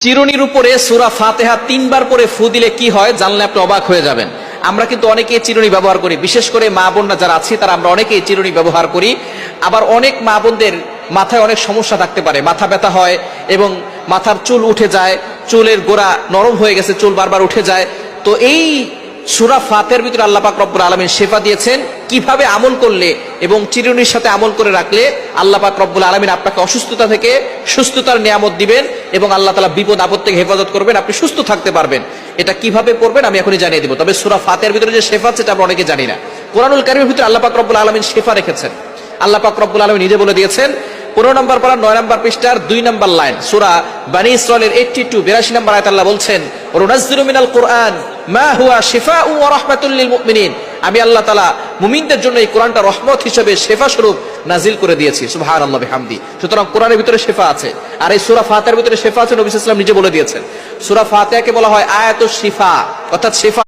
চিরুনির উপরে সূরা ফাতিহা 3 বার পরে ফু দিলে কি হয় জানলে আপনি অবাক হয়ে যাবেন। আমরা কিন্তু অনেকেই চিরুনি ব্যবহার করি, বিশেষ করে মা বোনরা যারা আছে তারা আমরা অনেকেই চিরুনি ব্যবহার করি। আবার অনেক মা বোনদের মাথায় অনেক সমস্যা থাকতে পারে, মাথা ব্যথা হয় এবং মাথার চুল উঠে যায়, চুলের গোড়া নরম হয়ে গেছে, চুল বারবার উঠে যায়। তো এই সূরা ফাতিহার ভিতরে আল্লাহ পাক রব্বুল আলামিন শিফা দিয়েছেন কিভাবে আমল করলে এবং চিরুনির সাথে আমল করে রাখলে আল্লাহ পাক রব্বুল আলামিন আপনাকে অসুস্থতা থেকে সুস্থতার নিয়ামত দিবেন এবং আল্লাহ তাআলা বিপদ আপদ থেকে হেফাজত করবেন, আপনি সুস্থ থাকতে পারবেন। এটা কিভাবে করবেন আমি এখনই জানিয়ে দিব। তবে সূরা ফাতিহার ভিতরে যে শিফা আছে এটা আমরা অনেকে জানি না। কোরআনুল কারীমের ভিতরে আল্লাহ পাক রব্বুল আলামিন শিফা রেখেছেন। আল্লাহ পাক রব্বুল আলামিন নিজে বলে দিয়েছেন 15 নম্বর পারা 9 নম্বর পৃষ্ঠার 2 নম্বর লাইন, সূরা বনী ইসরাঈলের 82 নম্বর আয়াত আল্লাহ বলছেন, ওয়ানুনাজ্জিলু মিনাল কুরআন মা হুয়া শিফাউ ওয়া রাহমাতুল লিল মুমিনিন। আমি আল্লাহ তাআলা মুমিনদের জন্য এই কোরআনটা রহমত হিসেবে শিফা স্বরূপ নাজিল করে দিয়েছি। সুবহানাল্লাহ বিহামদি। সুতরাং কোরআনের ভিতরে শিফা আছে, আর এই সূরা ফাতিহার ভিতরে শিফা আছে। নবী সাল্লাল্লাহু আলাইহি ওয়াসাল্লাম নিজে বলে দিয়েছেন। সূরা ফাতিহাকে বলা হয় আয়াতুশ শিফা, অর্থাৎ শিফা।